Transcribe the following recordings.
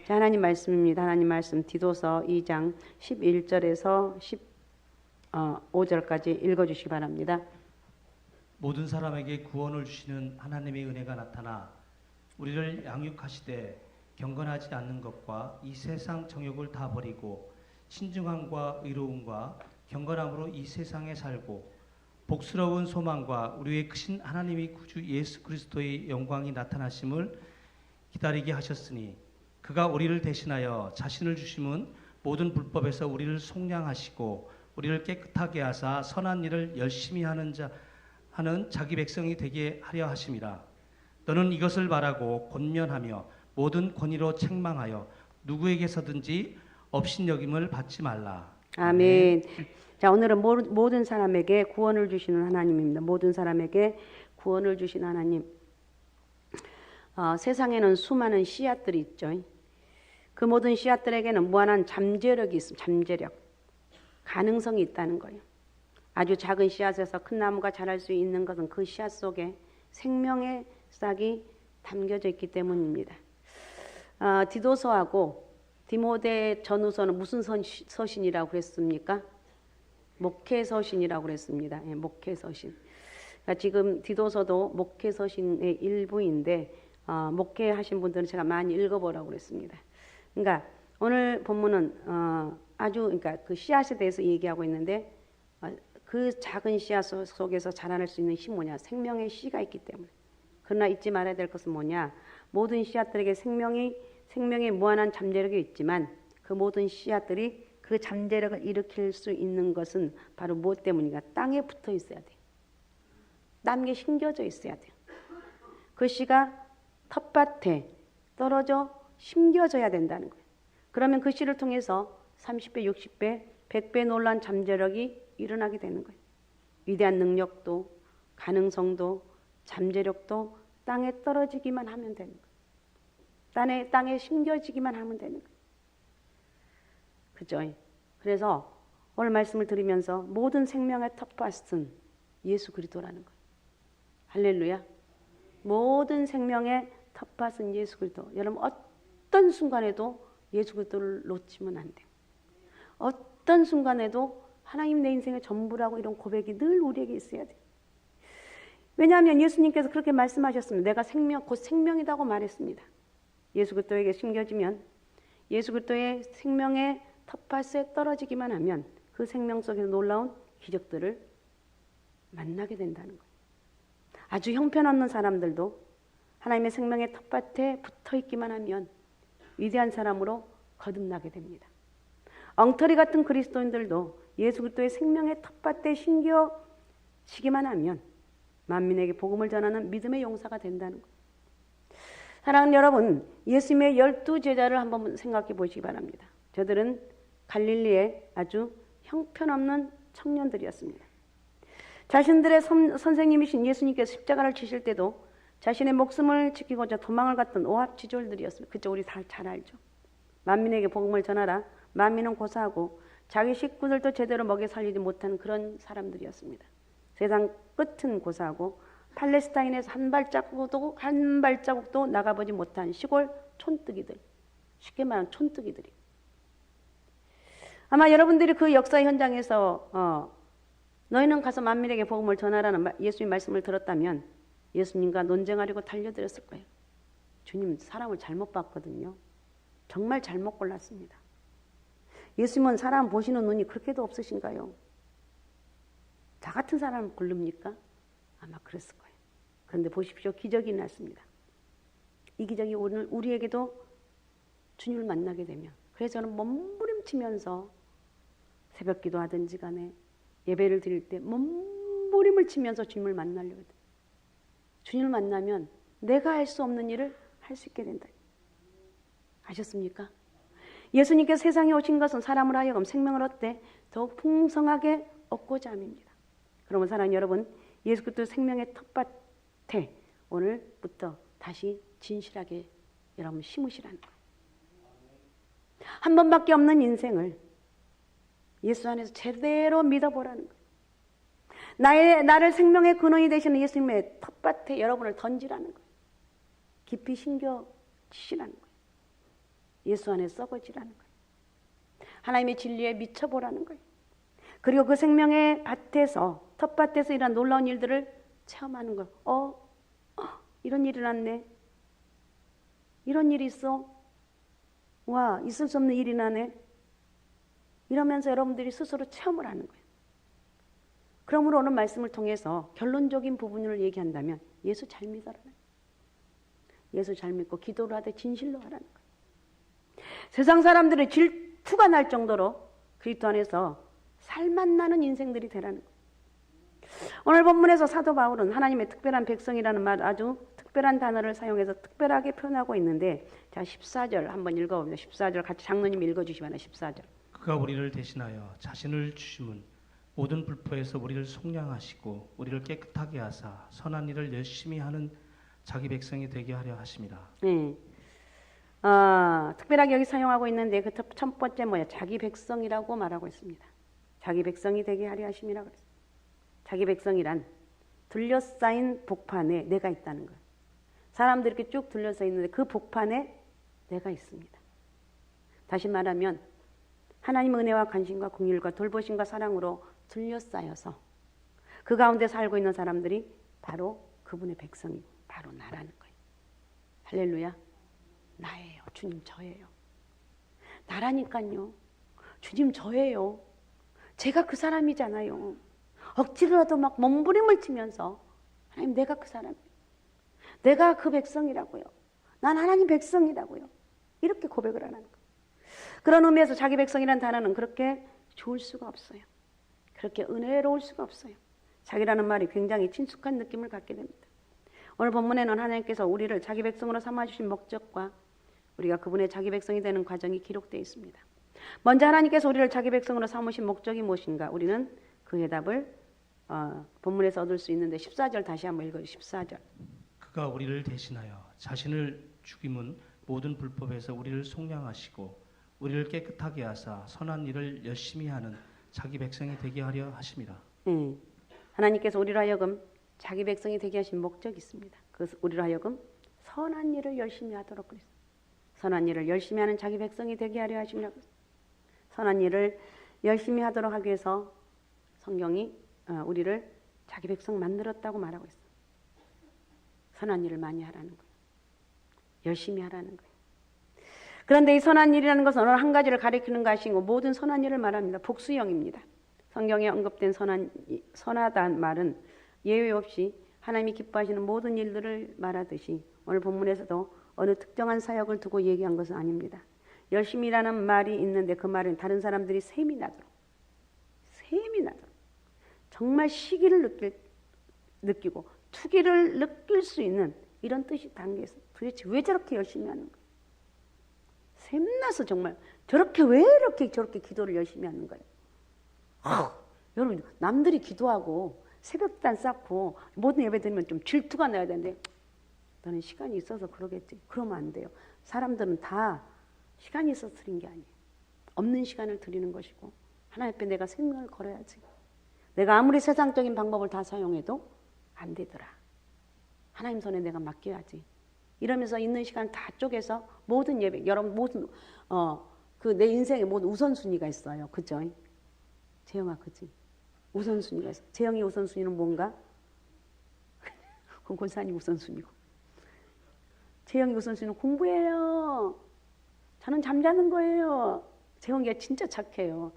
자, 하나님 말씀입니다. 하나님 말씀 디도서 2장 11절에서 15절까지 읽어주시기 바랍니다. 모든 사람에게 구원을 주시는 하나님의 은혜가 나타나 우리를 양육하시되 경건하지 않는 것과 이 세상 정욕을 다 버리고 신중함과 의로움과 경건함으로 이 세상에 살고 복스러운 소망과 우리의 크신 하나님의 구주 예수 그리스도의 영광이 나타나심을 기다리게 하셨으니 그가 우리를 대신하여 자신을 주심은 모든 불법에서 우리를 속량하시고 우리를 깨끗하게 하사 선한 일을 열심히 하는 자기 백성이 되게 하려 하심이라. 너는 이것을 말하고 권면하며 모든 권위로 책망하여 누구에게서든지 업신여김을 받지 말라. 아멘. 자, 오늘은 모든 사람에게 구원을 주시는 하나님입니다. 모든 사람에게 구원을 주시는 하나님. 세상에는 수많은 씨앗들이 있죠. 그 모든 씨앗들에게는 무한한 잠재력이 있습니다. 잠재력. 가능성이 있다는 거예요. 아주 작은 씨앗에서 큰 나무가 자랄 수 있는 것은 그 씨앗 속에 생명의 싹이 담겨져 있기 때문입니다. 디도서하고 디모데 전후서는 무슨 서신이라고 그랬습니까? 목회서신이라고 그랬습니다. 예, 목회서신. 그러니까 지금 디도서도 목회서신의 일부인데 목회하신 분들은 제가 많이 읽어보라고 그랬습니다. 그러니까 오늘 본문은 그러니까 그 씨앗에 대해서 얘기하고 있는데 그 작은 씨앗 속에서 자라날 수 있는 힘이 뭐냐? 생명의 씨가 있기 때문에. 그러나 잊지 말아야 될 것은 뭐냐? 모든 씨앗들에게 생명의 무한한 잠재력이 있지만 그 모든 씨앗들이 그 잠재력을 일으킬 수 있는 것은 바로 무엇 때문인가? 땅에 붙어 있어야 돼요. 땅에 심겨져 있어야 돼요. 그 씨가 텃밭에 떨어져 심겨져야 된다는 거예요. 그러면 그 씨를 통해서 30배, 60배, 100배 놀란 잠재력이 일어나게 되는 거예요. 위대한 능력도 가능성도 잠재력도 땅에 떨어지기만 하면 되는 거예요. 땅에 심겨지기만 하면 되는 거예요. 그죠? 그래서 오늘 말씀을 드리면서 모든 생명의 텃밭은 예수 그리스도라는 거예요. 할렐루야. 모든 생명의 텃밭은 예수 그리스도. 여러분 어떤 순간에도 예수 그리스도를 놓치면 안 돼요. 어떤 순간에도 하나님 내 인생의 전부라고 이런 고백이 늘 우리에게 있어야 돼요. 왜냐하면 예수님께서 그렇게 말씀하셨습니다. 내가 곧 생명이라고 말했습니다. 예수 그리스도에게 심겨지면 예수 그리스도의 생명의 텃밭에 떨어지기만 하면 그 생명 속에서 놀라운 기적들을 만나게 된다는 거예요. 아주 형편없는 사람들도 하나님의 생명의 텃밭에 붙어있기만 하면 위대한 사람으로 거듭나게 됩니다. 엉터리 같은 그리스도인들도 예수 그리스도의 생명의 텃밭에 심겨지기만 하면 만민에게 복음을 전하는 믿음의 용사가 된다는 거예요. 사랑하는 여러분, 예수님의 12제자를 한번 생각해 보시기 바랍니다. 저들은 갈릴리의 아주 형편없는 청년들이었습니다. 자신들의 선생님이신 예수님께서 십자가를 지실 때도 자신의 목숨을 지키고자 도망을 갔던 오합지졸들이었습니다. 그죠? 우리 다 잘 알죠. 만민에게 복음을 전하라. 만민은 고사하고 자기 식구들도 제대로 먹여 살리지 못하는 그런 사람들이었습니다. 세상 끝은 고사하고 팔레스타인에서 한 발자국도 나가보지 못한 시골 촌뜨기들. 쉽게 말하면 촌뜨기들이. 아마 여러분들이 그 역사 현장에서 너희는 가서 만민에게 복음을 전하라는 예수님 말씀을 들었다면 예수님과 논쟁하려고 달려들었을 거예요. 주님 사람을 잘못 봤거든요. 정말 잘못 골랐습니다. 예수님은 사람 보시는 눈이 그렇게도 없으신가요? 저 같은 사람을 고릅니까? 아마 그랬을 거예요. 그런데 보십시오. 기적이 났습니다. 이 기적이 오늘 우리에게도 주님을 만나게 되면 그래서 저는 몸부림치면서 새벽 기도하든지 간에 예배를 드릴 때 몸부림을 치면서 주님을 만나려고 해요. 주님을 만나면 내가 할 수 없는 일을 할 수 있게 된다. 아셨습니까? 예수님께서 세상에 오신 것은 사람을 하여금 생명을 얻되 더욱 풍성하게 얻고자 함입니다. 그러면 사랑하는 여러분, 예수 그리스도 생명의 텃밭에 오늘부터 다시 진실하게 여러분 심으시라는 거예요. 한 번밖에 없는 인생을 예수 안에서 제대로 믿어보라는 거예요. 나를 생명의 근원이 되시는 예수님의 텃밭에 여러분을 던지라는 거예요. 깊이 심겨지시라는 거예요. 예수 안에 썩어지라는 거예요. 하나님의 진리에 미쳐보라는 거예요. 그리고 그 생명의 밭에서, 텃밭에서 이런 놀라운 일들을 체험하는 거예요. 이런 일이 났네. 이런 일이 있어. 와, 있을 수 없는 일이 나네. 이러면서 여러분들이 스스로 체험을 하는 거예요. 그러므로 오늘 말씀을 통해서 결론적인 부분을 얘기한다면 예수 잘 믿어라는 거예요. 예수 잘 믿고 기도를 하되 진실로 하라는 거예요. 세상 사람들의 질투가 날 정도로 그리스도 안에서 살맛나는 인생들이 되라는 거예요. 오늘 본문에서 사도 바울은 하나님의 특별한 백성이라는 말, 아주 특별한 단어를 사용해서 특별하게 표현하고 있는데, 자 14절 한번 읽어봅니다. 14절 같이 장로님 읽어주시면 14절. 그가 우리를 대신하여 자신을 주심은 모든 불법에서 우리를 속량하시고 우리를 깨끗하게 하사 선한 일을 열심히 하는 자기 백성이 되게 하려 하심이라. 네. 특별하게 여기 사용하고 있는데 그 첫 번째 뭐야? 자기 백성이라고 말하고 있습니다. 자기 백성이 되게 하려 하심이라 그랬어요. 자기 백성이란 둘러싸인 복판에 내가 있다는 거예요. 사람들이 이렇게 쭉 둘러싸 있는데 그 복판에 내가 있습니다. 다시 말하면 하나님의 은혜와 관심과 긍휼과 돌보심과 사랑으로 둘러싸여서 그 가운데 살고 있는 사람들이 바로 그분의 백성이고 바로 나라는 거예요. 할렐루야. 나예요. 주님 저예요. 나라니까요. 주님 저예요. 제가 그 사람이잖아요. 억지로라도 막 몸부림을 치면서 하나님 내가 그 사람이에요. 내가 그 백성이라고요. 난 하나님 백성이라고요. 이렇게 고백을 하는 거예요. 그런 의미에서 자기 백성이라는 단어는 그렇게 좋을 수가 없어요. 그렇게 은혜로울 수가 없어요. 자기라는 말이 굉장히 친숙한 느낌을 갖게 됩니다. 오늘 본문에는 하나님께서 우리를 자기 백성으로 삼아주신 목적과 우리가 그분의 자기 백성이 되는 과정이 기록되어 있습니다. 먼저 하나님께서 우리를 자기 백성으로 삼으신 목적이 무엇인가? 우리는 그 해답을 본문에서 얻을 수 있는데 14절 다시 한번 읽어주세요. 14절. 그가 우리를 대신하여 자신을 죽임은 모든 불법에서 우리를 속량하시고 우리를 깨끗하게 하사 선한 일을 열심히 하는 자기 백성이 되게 하려 하심이라. 하나님께서 우리로 하여금 자기 백성이 되게 하신 목적이 있습니다. 그 우리로 하여금 선한 일을 열심히 하도록 그랬어요. 선한 일을 열심히 하는 자기 백성이 되게 하려 하심이라고 했어요. 선한 일을 열심히 하도록 하기 위해서 성경이 우리를 자기 백성 만들었다고 말하고 있어요. 선한 일을 많이 하라는 거예요. 열심히 하라는 거예요. 그런데 이 선한 일이라는 것은 어느 한 가지를 가리키는 것이 아니고 모든 선한 일을 말합니다. 복수형입니다. 성경에 언급된 선하다는 말은 예외 없이 하나님이 기뻐하시는 모든 일들을 말하듯이 오늘 본문에서도 어느 특정한 사역을 두고 얘기한 것은 아닙니다. 열심히라는 말이 있는데 그 말은 다른 사람들이 셈이 나도록 정말 시기를 느끼고 투기를 느낄 수 있는 이런 뜻이 담겨있어요. 도대체 왜 저렇게 열심히 하는 거예요? 샘나서 정말 저렇게 왜 이렇게 저렇게 기도를 열심히 하는 거예요? 여러분 남들이 기도하고 새벽단 쌓고 모든 예배 드리면 좀 질투가 나야 되는데 너는 시간이 있어서 그러겠지. 그러면 안 돼요. 사람들은 다 시간이 있어서 드린 게 아니에요. 없는 시간을 드리는 것이고 하나님 앞에 내가 생명을 걸어야지. 내가 아무리 세상적인 방법을 다 사용해도 안 되더라. 하나님 손에 내가 맡겨야지. 이러면서 있는 시간 다 쪼개서 모든 예배, 여러분 모든 그 내 인생에 모든 우선순위가 있어요. 그죠? 재영아, 그지? 우선순위가 있어. 재영이 우선순위는 뭔가? 그건 권사님 우선순위고. 재영이 우선순위는 공부예요. 저는 잠자는 거예요. 재영이가 진짜 착해요.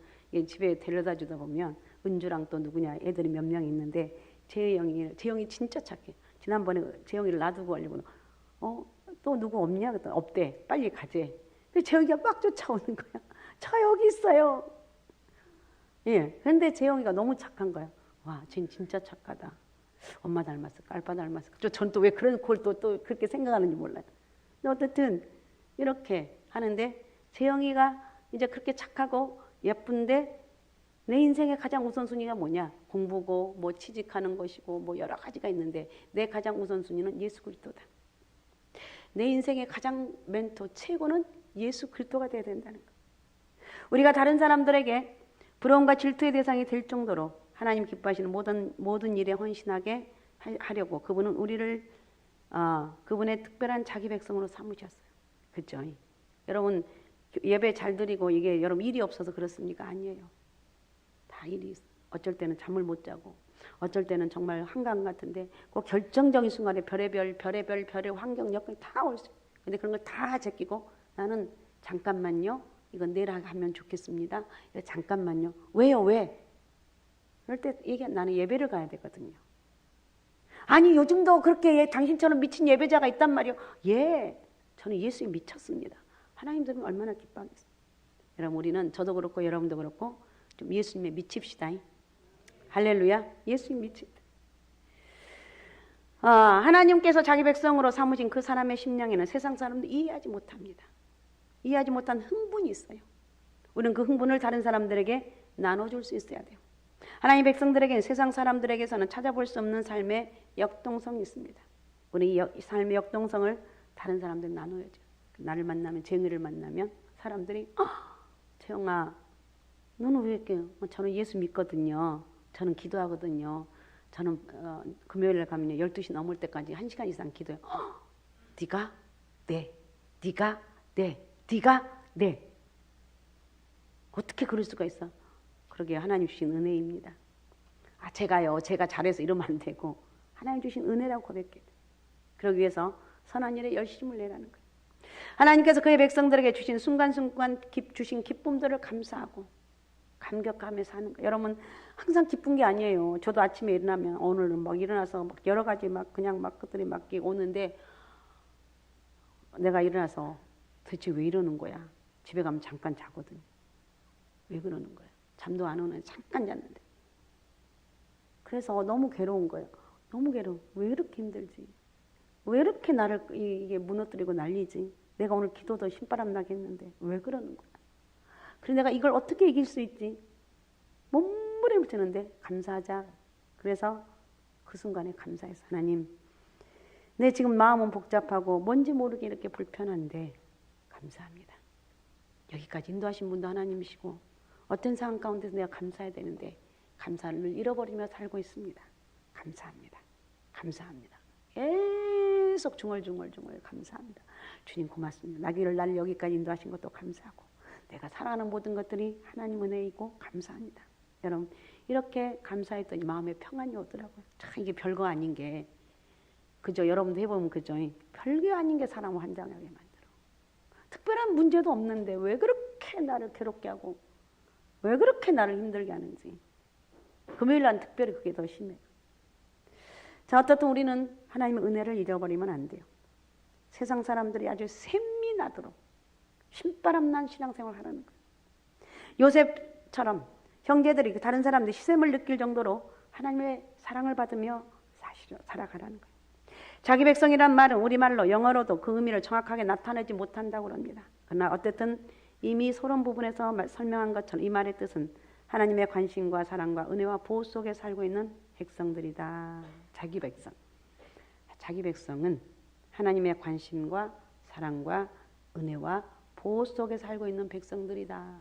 집에 데려다 주다 보면 은주랑 또 누구냐 애들이 몇 명 있는데 재영이 진짜 착해. 지난번에 재영이를 놔두고 가려고 또 누구 없냐? 그랬더니 없대. 빨리 가재. 재영이가 막 쫓아오는 거야. 저 여기 있어요. 예. 근데 재영이가 너무 착한 거야. 와, 쟤 진짜 착하다. 엄마 닮았을까? 아빠 닮았을까? 전 또 왜 그런 걸 또 그렇게 생각하는지 몰라요. 근데 어쨌든 이렇게 하는데 재영이가 이제 그렇게 착하고 예쁜데 내 인생의 가장 우선순위가 뭐냐? 공부고 뭐 취직하는 것이고 뭐 여러 가지가 있는데 내 가장 우선순위는 예수 그리스도다. 내 인생의 가장 멘토 최고는 예수 그리스도가 돼야 된다는 거. 우리가 다른 사람들에게 부러움과 질투의 대상이 될 정도로 하나님 기뻐하시는 모든 일에 헌신하게 하려고 그분은 우리를 그분의 특별한 자기 백성으로 삼으셨어요. 그렇죠? 여러분 예배 잘 드리고 이게 여러분 일이 없어서 그렇습니까? 아니에요. 다 일이 있어. 어쩔 때는 잠을 못 자고 어쩔 때는 정말 한강 같은데 그 결정적인 순간에 별의 환경 여건이 다 올 수 있어요. 근데 그런 걸 다 제끼고 나는 잠깐만요. 이건 내일 하면 좋겠습니다. 잠깐만요. 왜요? 왜? 그럴 때 나는 예배를 가야 되거든요. 아니 요즘도 그렇게 당신처럼 미친 예배자가 있단 말이요. 예, 저는 예수에 미쳤습니다. 하나님 들으면 얼마나 기뻐하겠어요. 여러분 우리는 저도 그렇고 여러분도 그렇고 좀 예수님에 미칩시다. 할렐루야. 예수님 미칩니다. 하나님께서 자기 백성으로 삼으신 그 사람의 심령에는 세상 사람들 이해하지 못합니다. 이해하지 못한 흥분이 있어요. 우리는 그 흥분을 다른 사람들에게 나눠줄 수 있어야 돼요. 하나님 백성들에게는 세상 사람들에게서는 찾아볼 수 없는 삶의 역동성이 있습니다. 우리 이 삶의 역동성을 다른 사람들 나눠야죠. 나를 만나면, 재영이를 만나면 사람들이 재영아 너는 왜 이렇게 저는 예수 믿거든요. 저는 기도하거든요. 저는 금요일에 가면 12시 넘을 때까지 1시간 이상 기도해요. 네가? 네. 네가? 네. 네가? 네. 어떻게 그럴 수가 있어? 그러게 하나님 주신 은혜입니다. 제가 잘해서 이러면 안 되고 하나님 주신 은혜라고 고백해야 돼. 그러기 위해서 선한 일에 열심을 내라는 거예요. 하나님께서 그의 백성들에게 주신 순간순간 주신 기쁨들을 감사하고 감격하며 사는 거예요. 여러분 항상 기쁜 게 아니에요. 저도 아침에 일어나면 오늘은 막 일어나서 막 여러 가지 막 그냥 막 것들이 막 오는데 내가 일어나서 도대체 왜 이러는 거야? 집에 가면 잠깐 자거든요. 왜 그러는 거야? 잠도 안 오는 잠깐 잤는데. 그래서 너무 괴로운 거예요. 너무 괴로워. 왜 이렇게 힘들지? 왜 이렇게 나를 이게 무너뜨리고 난리지? 내가 오늘 기도도 신바람 나게 했는데 왜 그러는 거야? 그래서 내가 이걸 어떻게 이길 수 있지? 몸부림치는데 감사하자. 그래서 그 순간에 감사해서 하나님 내 지금 마음은 복잡하고 뭔지 모르게 이렇게 불편한데 감사합니다. 여기까지 인도하신 분도 하나님이시고 어떤 상황 가운데서 내가 감사해야 되는데 감사를 잃어버리며 살고 있습니다. 감사합니다. 감사합니다. 계속 중얼중얼 감사합니다. 주님 고맙습니다. 나를 여기까지 인도하신 것도 감사하고 내가 살아가는 모든 것들이 하나님 은혜이고 감사합니다. 여러분 이렇게 감사했더니 마음에 평안이 오더라고요. 참 이게 별거 아닌 게 그죠? 여러분도 해보면 그죠? 별게 아닌 게 사람을 환장하게 만들어. 특별한 문제도 없는데 왜 그렇게 나를 괴롭게 하고 왜 그렇게 나를 힘들게 하는지. 금요일날 특별히 그게 더 심해요. 자, 어떻든 우리는 하나님의 은혜를 잃어버리면 안 돼요. 세상 사람들이 아주 샘미나도록 신바람난 신앙생활을 하라는 거예요. 요셉처럼 형제들이 다른 사람들이 시샘을 느낄 정도로 하나님의 사랑을 받으며 살아가라는 거예요. 자기 백성이란 말은 우리말로 영어로도 그 의미를 정확하게 나타내지 못한다고 합니다. 그러나 어쨌든 이미 소론 부분에서 설명한 것처럼 이 말의 뜻은 하나님의 관심과 사랑과 은혜와 보호 속에 살고 있는 백성들이다. 자기 백성. 자기 백성은 하나님의 관심과 사랑과 은혜와 보호 속에 살고 있는 백성들이다.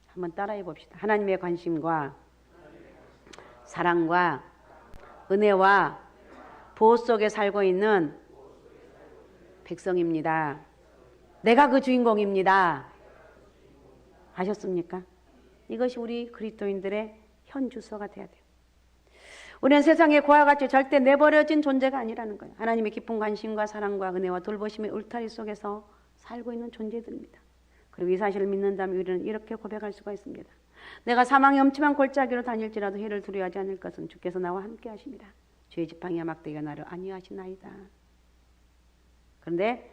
한번 따라해 봅시다. 하나님의 관심과 사랑과 은혜와 보호 속에 살고 있는 백성입니다. 내가 그 주인공입니다. 아셨습니까? 이것이 우리 그리스도인들의 현 주소가 돼야 돼요. 우리는 세상의 고와 같이 절대 내버려진 존재가 아니라는 거예요. 하나님의 깊은 관심과 사랑과 은혜와 돌보심의 울타리 속에서 살고 있는 존재들입니다. 그리고 이 사실을 믿는다면 우리는 이렇게 고백할 수가 있습니다. 내가 사망의 엄침한 골짜기로 다닐지라도 해를 두려워하지 않을 것은 주께서 나와 함께 하십니다. 주의 지팡이와 막대기가 나를 안위하시나이다. 그런데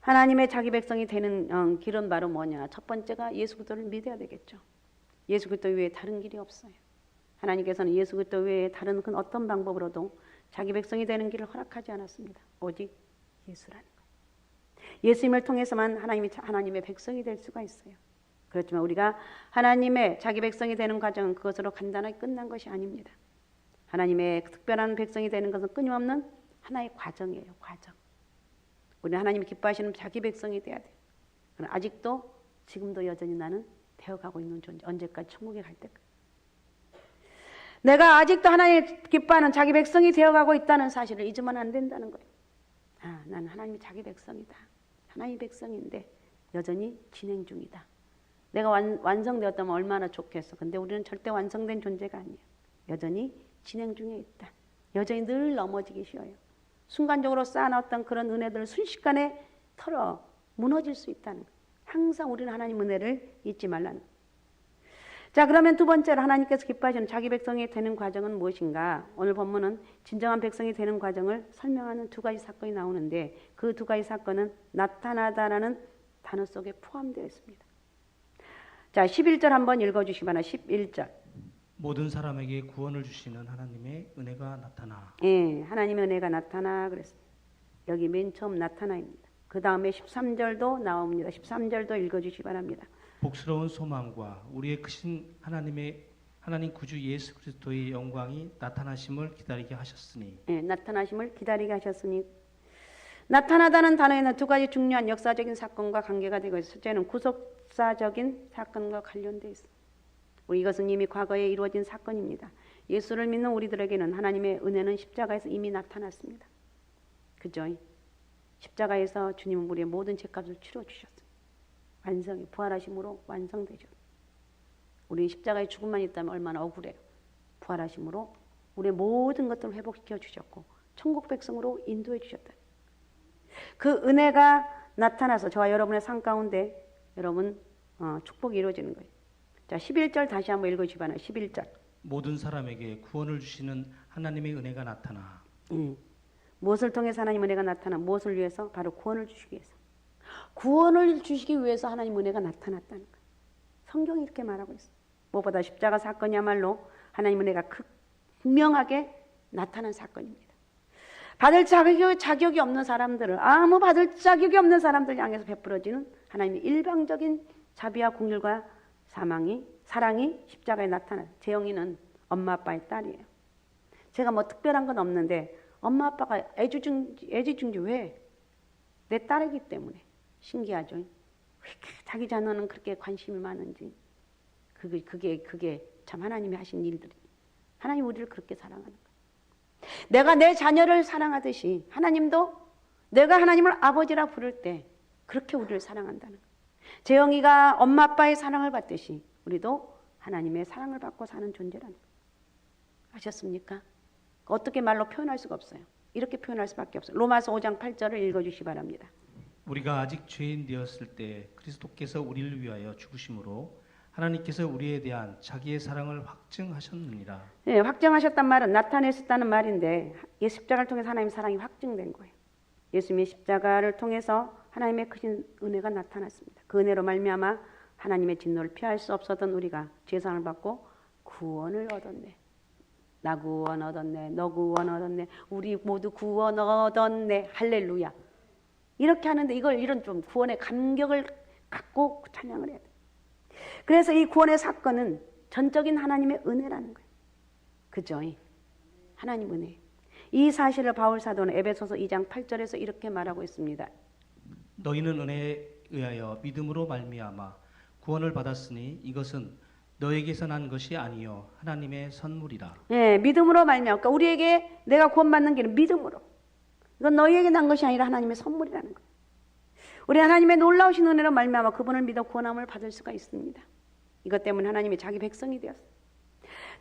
하나님의 자기 백성이 되는 길은 바로 뭐냐? 첫 번째가 예수 그리스도를 믿어야 되겠죠. 예수 그리스도 외에 다른 길이 없어요. 하나님께서는 예수 그리스도 외에 다른 그 어떤 방법으로도 자기 백성이 되는 길을 허락하지 않았습니다. 오직 예수라는 거예요. 예수님을 통해서만 하나님의 백성이 될 수가 있어요. 그렇지만 우리가 하나님의 자기 백성이 되는 과정은 그것으로 간단하게 끝난 것이 아닙니다. 하나님의 특별한 백성이 되는 것은 끊임없는 하나의 과정이에요. 과정. 우리는 하나님이 기뻐하시는 자기 백성이 돼야 돼요. 그러나 아직도 지금도 여전히 나는 되어가고 있는 존재. 언제까지 천국에 갈 때까지. 내가 아직도 하나님 기뻐하는 자기 백성이 되어가고 있다는 사실을 잊으면 안 된다는 거예요. 나는 하나님의 자기 백성이다. 하나님의 백성인데 여전히 진행 중이다. 내가 완성되었다면 얼마나 좋겠어. 근데 우리는 절대 완성된 존재가 아니에요. 여전히 진행 중에 있다. 여전히 늘 넘어지기 쉬워요. 순간적으로 쌓아놨던 그런 은혜들을 순식간에 털어 무너질 수 있다는 거예요. 항상 우리는 하나님 은혜를 잊지 말라는 거예요. 자, 그러면 두 번째로 하나님께서 기뻐하시는 자기 백성이 되는 과정은 무엇인가? 오늘 본문은 진정한 백성이 되는 과정을 설명하는 두 가지 사건이 나오는데 그 두 가지 사건은 나타나다라는 단어 속에 포함되어 있습니다. 자, 11절 한번 읽어주시기 바랍니다. 11절. 모든 사람에게 구원을 주시는 하나님의 은혜가 나타나. 예, 하나님의 은혜가 나타나 그랬습니다. 여기 맨 처음 나타나입니다. 그 다음에 13절도 나옵니다. 13절도 읽어주시기 바랍니다. 복스러운 소망과 우리의 크신 하나님 구주 예수 그리스도의 영광이 나타나심을 기다리게 하셨으니. 예, 나타나심을 기다리게 하셨으니. 나타나다는 단어에는 두 가지 중요한 역사적인 사건과 관계가 되고 있어요. 첫째는 구속사적인 사건과 관련되어 있습니다. 이것은 이미 과거에 이루어진 사건입니다. 예수를 믿는 우리들에게는 하나님의 은혜는 십자가에서 이미 나타났습니다. 그죠? 십자가에서 주님은 우리의 모든 죄값을 치러주셨습니다. 완성이 부활하심으로 완성되죠. 우리 십자가에 죽음만 있다면 얼마나 억울해요. 부활하심으로 우리의 모든 것들을 회복시켜 주셨고 천국 백성으로 인도해 주셨다. 그 은혜가 나타나서 저와 여러분의 삶 가운데 여러분 축복이 이루어지는 거예요. 자, 11절 다시 한번 읽어주시기 바랍니다. 11절. 모든 사람에게 구원을 주시는 하나님의 은혜가 나타나. 무엇을 통해서 하나님 은혜가 나타나? 무엇을 위해서? 바로 구원을 주시기 위해서. 구원을 주시기 위해서 하나님 은혜가 나타났다는 거예요. 성경이 이렇게 말하고 있어요. 무엇보다 십자가 사건이야말로 하나님 은혜가 분명하게 나타난 사건입니다. 받을 자격이 없는 사람들을 아무 받을 자격이 없는 사람들 향해서 베풀어지는 하나님의 일방적인 자비와 공률과 사랑이 십자가에 나타나요. 재영이는 엄마 아빠의 딸이에요. 제가 뭐 특별한 건 없는데 엄마 아빠가 애지중지 왜? 내 딸이기 때문에. 신기하죠. 왜 자기 자녀는 그렇게 관심이 많은지. 그게 참 하나님이 하신 일들이. 하나님 우리를 그렇게 사랑하는 거예요. 내가 내 자녀를 사랑하듯이 하나님도 내가 하나님을 아버지라 부를 때 그렇게 우리를 사랑한다는 거예요. 재영이가 엄마 아빠의 사랑을 받듯이 우리도 하나님의 사랑을 받고 사는 존재라는 거예요. 아셨습니까? 어떻게 말로 표현할 수가 없어요. 이렇게 표현할 수밖에 없어요. 로마서 5장 8절을 읽어주시기 바랍니다. 우리가 아직 죄인 되었을 때 그리스도께서 우리를 위하여 죽으심으로 하나님께서 우리에 대한 자기의 사랑을 확증하셨느니라. 네, 확증하셨단 말은 나타내셨다는 말인데 십자가를 통해서 하나님의 사랑이 확증된 거예요. 예수님의 십자가를 통해서 하나님의 크신 은혜가 나타났습니다. 그 은혜로 말미암아 하나님의 진노를 피할 수 없었던 우리가 죄상을 받고 구원을 얻었네. 나 구원 얻었네. 너 구원 얻었네. 우리 모두 구원 얻었네. 할렐루야. 이렇게 하는데 이런 좀 구원의 감격을 갖고 찬양을 해야 돼. 그래서 이 구원의 사건은 전적인 하나님의 은혜라는 거예요. 그죠? 하나님 은혜. 이 사실을 바울 사도는 에베소서 2장 8절에서 이렇게 말하고 있습니다. 너희는 은혜에 의하여 믿음으로 말미암아 구원을 받았으니 이것은 너에게서 난 것이 아니요 하나님의 선물이라. 예, 믿음으로 말미암아. 그러니까 우리에게 내가 구원받는 길은 믿음으로. 이건 너희에게 난 것이 아니라 하나님의 선물이라는 거예요. 우리 하나님의 놀라우신 은혜로 말미암아 그분을 믿어 구원함을 받을 수가 있습니다. 이것 때문에 하나님이 자기 백성이 되었어요.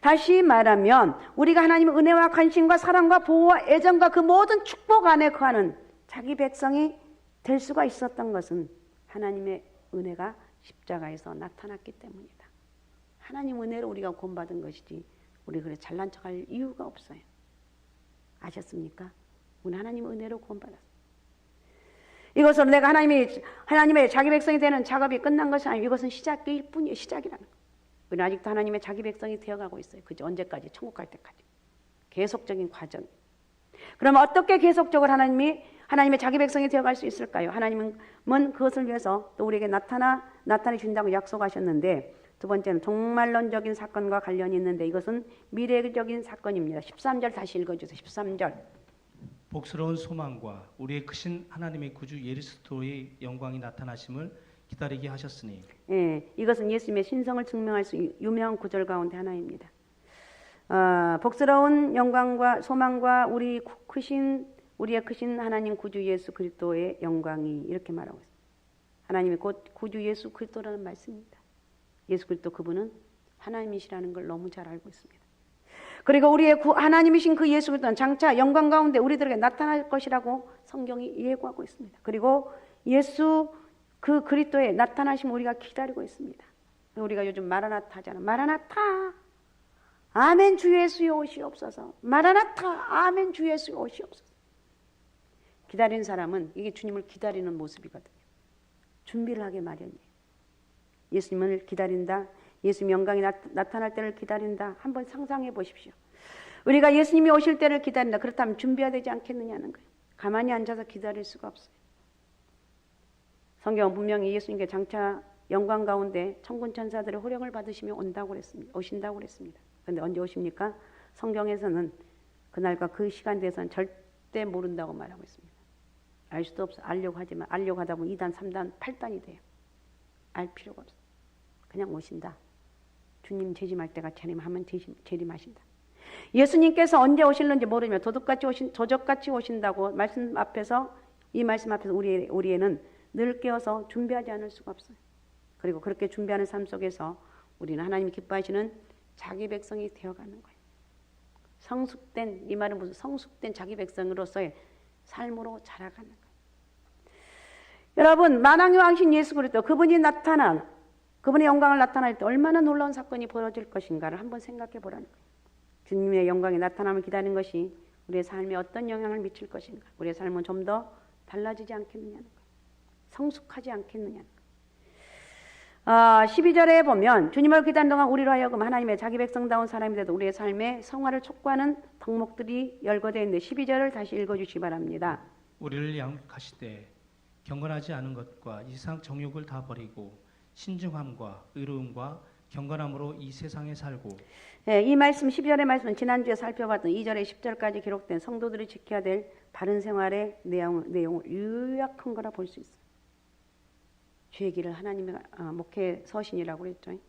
다시 말하면 우리가 하나님의 은혜와 관심과 사랑과 보호와 애정과 그 모든 축복 안에 거하는 자기 백성이 될 수가 있었던 것은 하나님의 은혜가 십자가에서 나타났기 때문이다. 하나님 은혜로 우리가 구원받은 것이지 우리 그래 잘난 척할 이유가 없어요. 아셨습니까? 우리 하나님 은혜로 구원받았어요. 이것으로 내가 하나님의 자기 백성이 되는 작업이 끝난 것이 아니고 이것은 시작일 뿐이에요. 시작이라는 거. 우리는 아직도 하나님의 자기 백성이 되어가고 있어요. 그죠? 언제까지? 천국 갈 때까지. 계속적인 과정. 그러면 어떻게 계속적으로 하나님의 자기 백성이 되어갈 수 있을까요? 하나님은 그것을 위해서 또 우리에게 나타내 준다고 약속하셨는데 두 번째는 종말론적인 사건과 관련이 있는데 이것은 미래적인 사건입니다. 13절 다시 읽어주세요. 13절. 복스러운 소망과 우리의 크신 하나님의 구주 예수의 영광이 나타나심을 기다리게 하셨으니. 예, 이것은 예수님의 신성을 증명할 수 있는 유명한 구절 가운데 하나입니다. 복스러운 영광과 소망과 우리의 크신 하나님 구주 예수 그리스도의 영광이 이렇게 말하고 있습니다. 하나님이 곧 구주 예수 그리스도라는 말씀입니다. 예수 그리스도 그분은 하나님이시라는 걸 너무 잘 알고 있습니다. 그리고 우리의 하나님이신 그 예수 그리스도는 장차 영광 가운데 우리들에게 나타날 것이라고 성경이 예고하고 있습니다. 그리고 예수 그 그리스도의 나타나심을 우리가 기다리고 있습니다. 우리가 요즘 마라나타 하잖아. 마라나타 아멘 주 예수여 오시옵소서. 마라나타 아멘 주 예수여 오시옵소서. 기다리는 사람은 이게 주님을 기다리는 모습이거든요. 준비를 하게 마련이에요. 예수님을 기다린다. 예수님 영광이 나타날 때를 기다린다. 한번 상상해 보십시오. 우리가 예수님이 오실 때를 기다린다. 그렇다면 준비해야 되지 않겠느냐는 거예요. 가만히 앉아서 기다릴 수가 없어요. 성경은 분명히 예수님께 장차 영광 가운데 천군 천사들의 호령을 받으시며 오신다고 그랬습니다. 그런데 언제 오십니까? 성경에서는 그날과 그 시간대에서는 절대 모른다고 말하고 있습니다. 알 수도 없어. 알려고 하지만 알려고 하다 보면 2단, 3단, 8단이 돼요. 알 필요가 없어. 그냥 오신다. 주님 재림할 때가 재림하면 재림하신다. 예수님께서 언제 오실는지 모르며 도적같이 오신다고 말씀 앞에서 이 말씀 앞에서 우리에는 늘 깨어서 준비하지 않을 수가 없어요. 그리고 그렇게 준비하는 삶 속에서 우리는 하나님이 기뻐하시는 자기 백성이 되어가는 거예요. 성숙된 이 말은 무슨 성숙된 자기 백성으로서의 삶으로 자라가는 거예요. 여러분 만왕의 왕신 예수 그리스도 그분의 영광을 나타날 때 얼마나 놀라운 사건이 벌어질 것인가를 한번 생각해 보라는 거예요. 주님의 영광의 나타남을 기다리는 것이 우리의 삶에 어떤 영향을 미칠 것인가. 우리의 삶은 좀 더 달라지지 않겠느냐는 거예요. 성숙하지 않겠느냐는 거예요. 12절에 보면 주님을 기다리는 동안 우리로 하여금 하나님의 자기 백성다운 사람이 되도 우리의 삶에 성화를 촉구하는 덕목들이 열거되어 있는데 12절을 다시 읽어주시기 바랍니다. 우리를 양육하시되 경건하지 않은 것과 이상 정욕을 다 버리고 신중함과 의로움과 경건함으로 이 세상에 살고. 네, 이 말씀 12절의 말씀은 지난주에 살펴봤던 2절에 10절까지 기록된 성도들이 지켜야 될 바른 생활의 내용을 요약한 거라 볼 수 있어요. 주의 길을 하나님의 목회 서신이라고 그랬죠.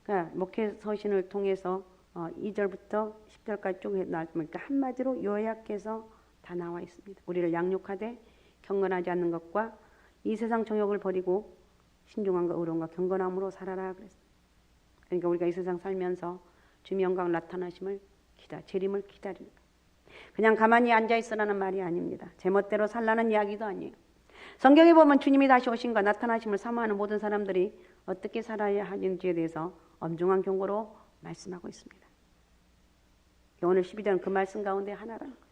그러니까 목회 서신을 통해서 2절부터 10절까지 쭉 나왔으니까 한마디로 요약해서 다 나와 있습니다. 우리를 양육하되 경건하지 않는 것과 이 세상 정욕을 버리고 신중함과 의로움과 경건함으로 살아라 그랬어요. 그러니까 우리가 이 세상 살면서 주님의 영광 나타나심을 재림을 기다리는 거예요. 그냥 가만히 앉아 있으라는 말이 아닙니다. 제멋대로 살라는 이야기도 아니에요. 성경에 보면 주님이 다시 오신과 나타나심을 사모하는 모든 사람들이 어떻게 살아야 하는지에 대해서 엄중한 경고로 말씀하고 있습니다. 오늘 12절은 그 말씀 가운데 하나라는 거예요.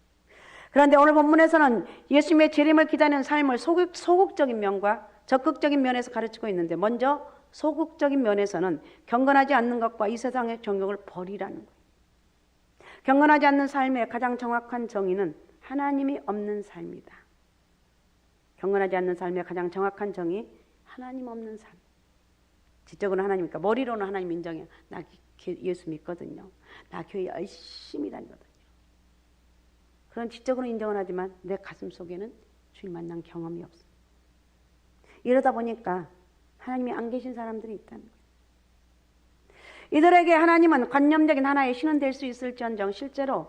그런데 오늘 본문에서는 예수님의 재림을 기다리는 삶을 소극적인 면과 적극적인 면에서 가르치고 있는데 먼저 소극적인 면에서는 경건하지 않는 것과 이 세상의 정욕을 버리라는 거예요. 경건하지 않는 삶의 가장 정확한 정의는 하나님이 없는 삶이다. 경건하지 않는 삶의 가장 정확한 정의 하나님 없는 삶. 지적으로 하나님이니까 머리로는 하나님 인정해요. 나 예수 믿거든요. 나 교회 열심히 다니거든요. 그런 지적으로 인정을 하지만 내 가슴 속에는 주님 만난 경험이 없어. 이러다 보니까 하나님이 안 계신 사람들이 있다는 거예요. 이들에게 하나님은 관념적인 하나의 신은 될 수 있을지언정 실제로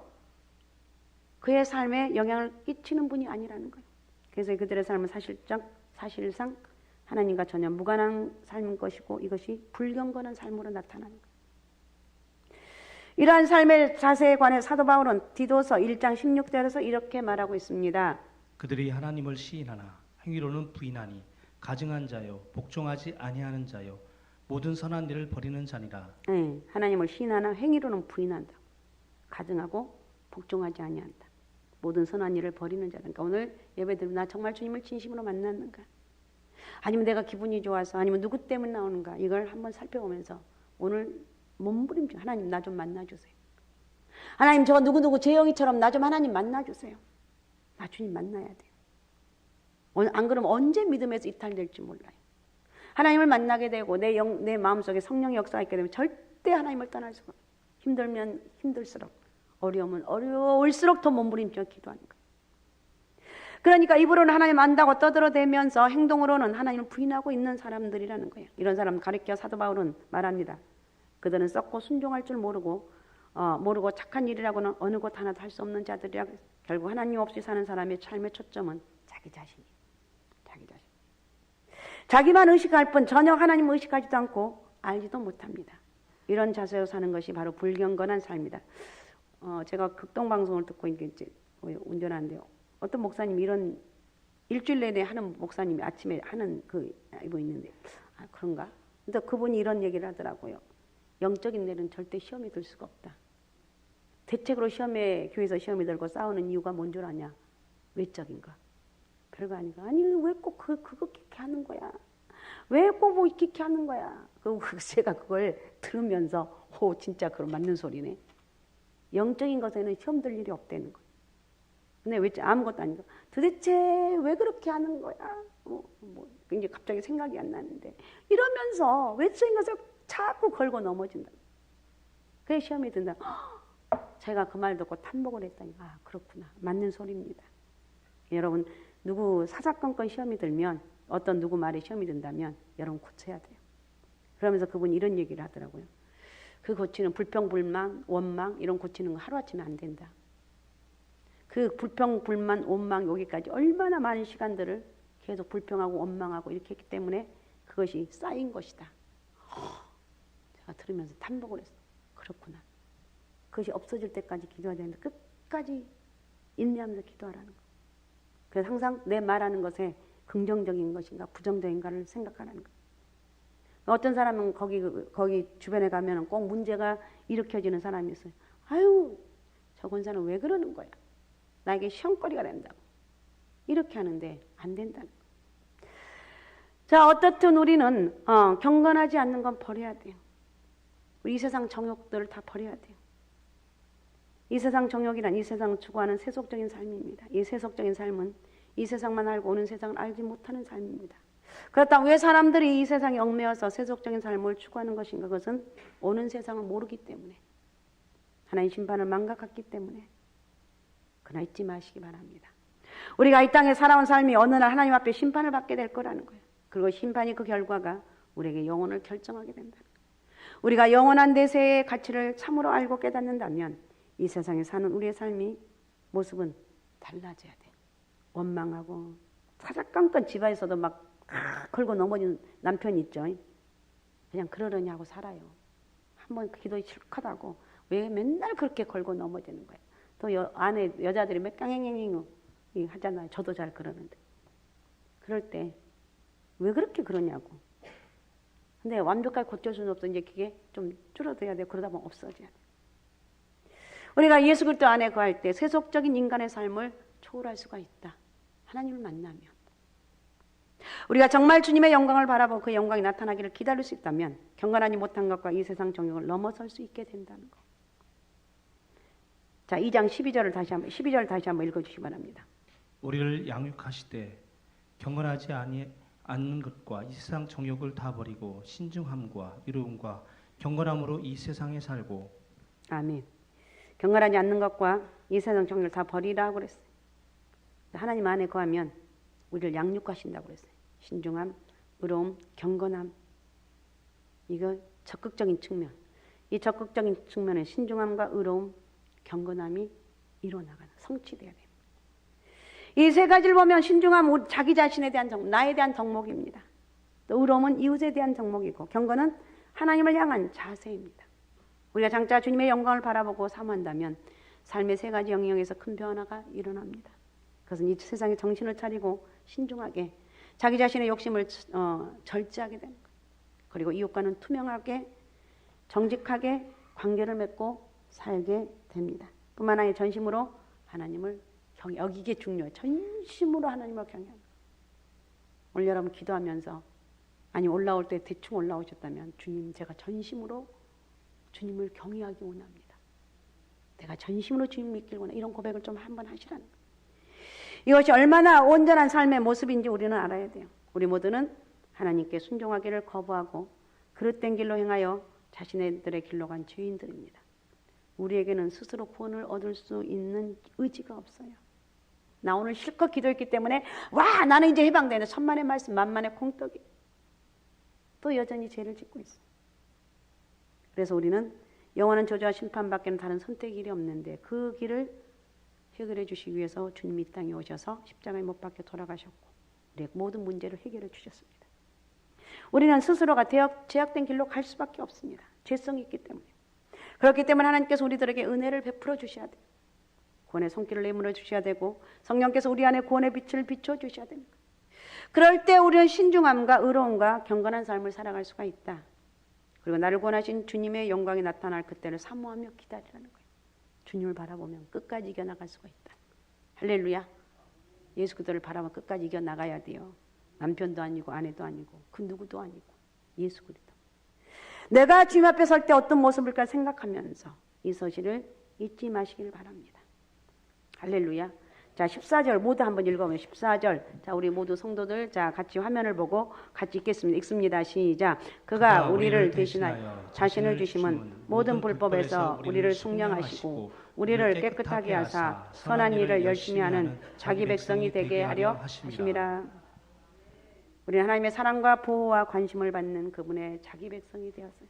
그의 삶에 영향을 끼치는 분이 아니라는 거예요. 그래서 그들의 삶은 사실상 하나님과 전혀 무관한 삶인 것이고 이것이 불경건한 삶으로 나타나는 거예요. 이러한 삶의 자세에 관해 사도 바울은 디도서 1장 16절에서 이렇게 말하고 있습니다. 그들이 하나님을 시인하나 행위로는 부인하니 가증한 자요 복종하지 아니하는 자요 모든 선한 일을 버리는 자니라. 네, 하나님을 시인하나 행위로는 부인한다. 가증하고 복종하지 아니한다. 모든 선한 일을 버리는 자다. 그러니까 오늘 예배드리면 나 정말 주님을 진심으로 만났는가? 아니면 내가 기분이 좋아서 아니면 누구 때문에 나오는가? 이걸 한번 살펴보면서 오늘 몸부림쳐 하나님 나 좀 만나주세요. 하나님 저 누구누구 재영이처럼 나 좀 하나님 만나주세요. 나 주님 만나야 돼요. 안 그러면 언제 믿음에서 이탈될지 몰라요. 하나님을 만나게 되고 내 마음속에 성령의 역사가 있게 되면 절대 하나님을 떠날 수가 없어요. 힘들면 힘들수록 어려우면 어려울수록 더 몸부림쳐 기도하는 거예요. 그러니까 입으로는 하나님 안다고 떠들어대면서 행동으로는 하나님을 부인하고 있는 사람들이라는 거예요. 이런 사람 가리켜 사도 바울은 말합니다. 그들은 썩고 순종할 줄 모르고 착한 일이라고는 어느 곳 하나도 할 수 없는 자들이라. 결국 하나님 없이 사는 사람의 삶의 초점은 자기 자신이에요. 자기 자신. 자기만 의식할 뿐 전혀 하나님을 의식하지도 않고 알지도 못합니다. 이런 자세로 사는 것이 바로 불경건한 삶이다. 제가 극동방송을 듣고 이제 운전하는데요. 어떤 목사님이 이런 일주일 내내 하는 목사님이 아침에 하는 이거 있는데, 그런가? 근데 그분이 이런 얘기를 하더라고요. 영적인 일은 절대 시험에 들 수가 없다. 대책으로 교회에서 시험에 들고 싸우는 이유가 뭔 줄 아냐? 외적인 거. 별거 아니고, 아니 왜 꼭 그거 그렇게 하는 거야? 왜 꼭 뭐 이렇게 하는 거야? 제가 그걸 들으면서 진짜 그런 맞는 소리네. 영적인 것에는 시험 들 일이 없다는 거예요. 근데 왜 아무것도 아니고 도대체 왜 그렇게 하는 거야? 이제 갑자기 생각이 안 나는데 이러면서 외적인 것을 자꾸 걸고 넘어진다. 그게 시험이 든다. 제가 그 말 듣고 탄복을 했다니. 그렇구나. 맞는 소리입니다. 여러분 누구 사사건건 시험이 들면 어떤 누구 말에 시험이 든다면 여러분 고쳐야 돼요. 그러면서 그분이 이런 얘기를 하더라고요. 그 고치는 불평, 불만, 원망 이런 고치는 거 하루아침에 안 된다. 그 불평, 불만, 원망 여기까지 얼마나 많은 시간들을 계속 불평하고 원망하고 이렇게 했기 때문에 그것이 쌓인 것이다. 제가 들으면서 탄복을 했어요. 그렇구나. 그것이 없어질 때까지 기도해야 되는데 끝까지 인내하면서 기도하라는 거. 그래서 항상 내 말하는 것에 긍정적인 것인가 부정적인가를 생각하라는 거. 어떤 사람은 거기 주변에 가면 꼭 문제가 일으켜지는 사람이 있어요. 아유, 저 권사는 왜 그러는 거야? 나에게 시험거리가 된다고. 이렇게 하는데 안 된다는 거. 자, 어떻든 우리는 경건하지 않는 건 버려야 돼요. 우리 이 세상 정욕들을 다 버려야 돼요. 이 세상 정욕이란 이 세상 추구하는 세속적인 삶입니다. 이 세속적인 삶은 이 세상만 알고 오는 세상을 알지 못하는 삶입니다. 그렇다면 왜 사람들이 이 세상에 얽매여서 세속적인 삶을 추구하는 것인가? 그것은 오는 세상을 모르기 때문에, 하나님 심판을 망각했기 때문에. 그러나 잊지 마시기 바랍니다. 우리가 이 땅에 살아온 삶이 어느 날 하나님 앞에 심판을 받게 될 거라는 거예요. 그리고 심판이 그 결과가 우리에게 영혼을 결정하게 된다는 거예요. 우리가 영원한 내세의 가치를 참으로 알고 깨닫는다면 이 세상에 사는 우리의 삶이 모습은 달라져야 돼요. 원망하고 사사건건 집안에서도 막 걸고 넘어진 남편 있죠. 그냥 그러려니 하고 살아요. 한번 기도에 실컷 하고 왜 맨날 그렇게 걸고 넘어지는 거예요. 또 안에 여자들이 몇 깡행행행 하잖아요. 저도 잘 그러는데. 그럴 때 왜 그렇게 그러냐고. 근데 완벽하게 고칠 수는 없어. 이제 그게 좀 줄어들어야 돼요. 그러다 보면 없어져야 돼요. 우리가 예수 그리스도 안에 거할 때 세속적인 인간의 삶을 초월할 수가 있다. 하나님을 만나면. 우리가 정말 주님의 영광을 바라보고 그 영광이 나타나기를 기다릴 수 있다면 경건하지 못한 것과 이 세상 정욕을 넘어설 수 있게 된다는 것. 자, 2장 12절을 다시 한번 읽어주시기 바랍니다. 우리를 양육하시되 경건하지 않는 것과 이 세상 정욕을 다 버리고 신중함과 이로움과 경건함으로 이 세상에 살고. 아멘. 경건하지 않는 것과 이 세상 정욕을 다 버리라고 그랬어요. 하나님 안에 거하면 우리를 양육하신다고 그랬어요. 신중함, 의로움, 경건함. 이거 적극적인 측면. 이 적극적인 측면에 신중함과 의로움, 경건함이 이루어나가는, 성취돼야 됩니다. 이 세 가지를 보면 신중함은 자기 자신에 대한 나에 대한 덕목입니다. 또 의로움은 이웃에 대한 덕목이고 경건은 하나님을 향한 자세입니다. 우리가 장차 주님의 영광을 바라보고 사모한다면 삶의 세 가지 영역에서 큰 변화가 일어납니다. 그것은 이 세상에 정신을 차리고 신중하게 자기 자신의 욕심을 절제하게 되는 거예요. 그리고 이웃과는 투명하게 정직하게 관계를 맺고 살게 됩니다. 뿐만 아니라 전심으로 하나님을 이게 중요해요. 전심으로 하나님을 경외하는 거예요. 오늘 여러분 기도하면서 올라올 때 대충 올라오셨다면 주님 제가 전심으로 주님을 경외하기 원합니다. 내가 전심으로 주님 믿길 원해. 이런 고백을 좀 한번 하시라는 거예요. 이것이 얼마나 온전한 삶의 모습인지 우리는 알아야 돼요. 우리 모두는 하나님께 순종하기를 거부하고 그릇된 길로 행하여 자신들의 길로 간 죄인들입니다. 우리에게는 스스로 구원을 얻을 수 있는 의지가 없어요. 나 오늘 실컷 기도했기 때문에 와 나는 이제 해방되네. 천만의 말씀 만만의 콩떡이. 또 여전히 죄를 짓고 있어요. 그래서 우리는 영원한 저주와 심판밖에는 다른 선택의 길이 없는데 그 길을 해결해 주시기 위해서 주님이 이 땅에 오셔서 십자가에 못 박혀 돌아가셨고 우리의 모든 문제를 해결해 주셨습니다. 우리는 스스로가 제약된 길로 갈 수밖에 없습니다. 죄성이 있기 때문에. 그렇기 때문에 하나님께서 우리들에게 은혜를 베풀어 주셔야 돼요. 구원의 손길을 내밀어 주셔야 되고 성령께서 우리 안에 구원의 빛을 비춰 주셔야 됩니다. 그럴 때 우리는 신중함과 의로움과 경건한 삶을 살아갈 수가 있다. 그리고 나를 구원하신 주님의 영광이 나타날 그때를 사모하며 기다리라는 거예요. 주님을 바라보면 끝까지 이겨나갈 수가 있다. 할렐루야. 예수 그리스도를 바라보면 끝까지 이겨나가야 돼요. 남편도 아니고 아내도 아니고 그 누구도 아니고 예수 그리스도. 내가 주님 앞에 설 때 어떤 모습일까 생각하면서 이 서신을 잊지 마시길 바랍니다. 할렐루야. 자, 14절 모두 한번 읽어보면 14절. 자, 우리 모두 성도들 자, 같이 화면을 보고 같이 읽습니다. 시작. 그가 우리를 대신하여 자신을 주심은 모든 불법에서 우리를 속량하시고 우리를 깨끗하게 하사 선한 일을 열심히 하는 자기 백성이 되게 하려 하심이라. 우리는 하나님의 사랑과 보호와 관심을 받는 그분의 자기 백성이 되었어요.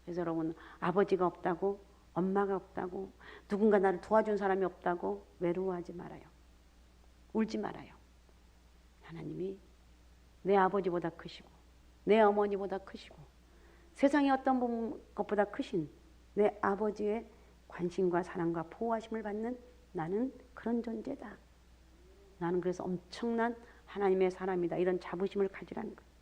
그래서 여러분, 아버지가 없다고, 엄마가 없다고, 누군가 나를 도와준 사람이 없다고 외로워하지 말아요. 울지 말아요. 하나님이 내 아버지보다 크시고 내 어머니보다 크시고 세상의 어떤 것보다 크신 내 아버지의 관심과 사랑과 보호하심을 받는 나는 그런 존재다. 나는 그래서 엄청난 하나님의 사람이다. 이런 자부심을 가지라는 거예요.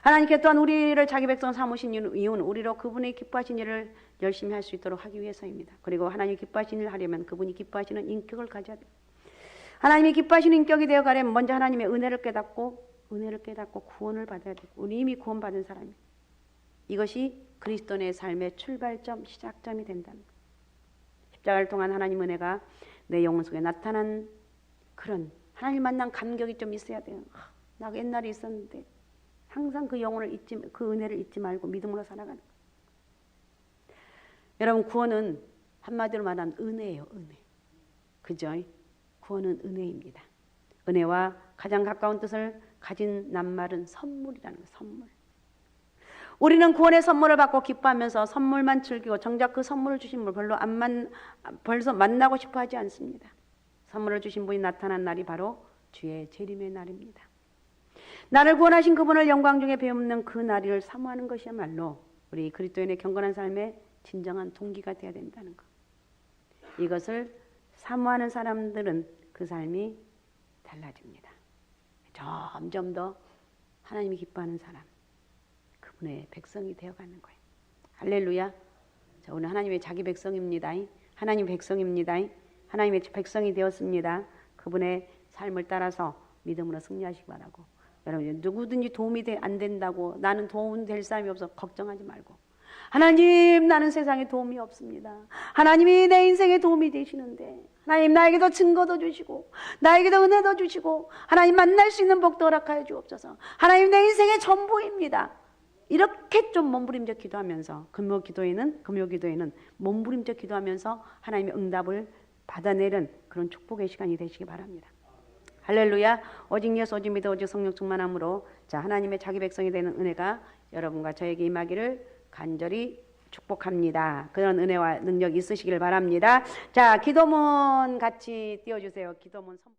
하나님께 또한 우리를 자기 백성 삼으신 이유는 우리로 그분의 기뻐하신 일을 열심히 할 수 있도록 하기 위해서입니다. 그리고 하나님이 기뻐하신 일을 하려면 그분이 기뻐하시는 인격을 가져야 돼요. 하나님이 기뻐하시는 인격이 되어 가려면 먼저 하나님의 은혜를 깨닫고 구원을 받아야 되고 우리 이미 구원받은 사람이에요. 이것이 그리스도인의 삶의 출발점, 시작점이 된다는 거예요. 십자가를 통한 하나님 은혜가 내 영혼 속에 나타난 그런 하나님 만난 감격이 좀 있어야 돼요. 나 옛날에 있었는데 항상 그 영혼을 그 은혜를 잊지 말고 믿음으로 살아가는 거예요. 여러분, 구원은 한마디로 말하면 은혜예요. 은혜. 그죠? 구원은 은혜입니다. 은혜와 가장 가까운 뜻을 가진 낱말은 선물이라는 거예요. 선물. 우리는 구원의 선물을 받고 기뻐하면서 선물만 즐기고 정작 그 선물을 주신 분 벌써 만나고 싶어 하지 않습니다. 선물을 주신 분이 나타난 날이 바로 주의 재림의 날입니다. 나를 구원하신 그분을 영광 중에 배우는 그 날을 사모하는 것이야말로 우리 그리스도인의 경건한 삶의 진정한 동기가 되어야 된다는 것. 이것을 사모하는 사람들은 그 삶이 달라집니다. 점점 더 하나님이 기뻐하는 사람, 그분의 백성이 되어가는 거예요. 할렐루야. 자, 오늘 하나님의 자기 백성입니다. 하나님 백성입니다. 하나님의 백성이 되었습니다. 그분의 삶을 따라서 믿음으로 승리하시기 바라고, 여러분 누구든지 도움이 안 된다고 나는 도움 될 사람이 없어 걱정하지 말고, 하나님 나는 세상에 도움이 없습니다. 하나님이 내 인생에 도움이 되시는데 하나님 나에게도 증거도 주시고 나에게도 은혜도 주시고 하나님 만날 수 있는 복도 허락하여 주옵소서. 하나님 내 인생의 전부입니다. 이렇게 좀 몸부림쳐 기도하면서 금요 기도에는 몸부림쳐 기도하면서 하나님의 응답을 받아내는 그런 축복의 시간이 되시기 바랍니다. 할렐루야. 오직 예수 오직 믿어 오직 성령 충만함으로 자 하나님의 자기 백성이 되는 은혜가 여러분과 저에게 임하기를 간절히 축복합니다. 그런 은혜와 능력이 있으시길 바랍니다. 자, 기도문 같이 띄워주세요. 기도문 선포.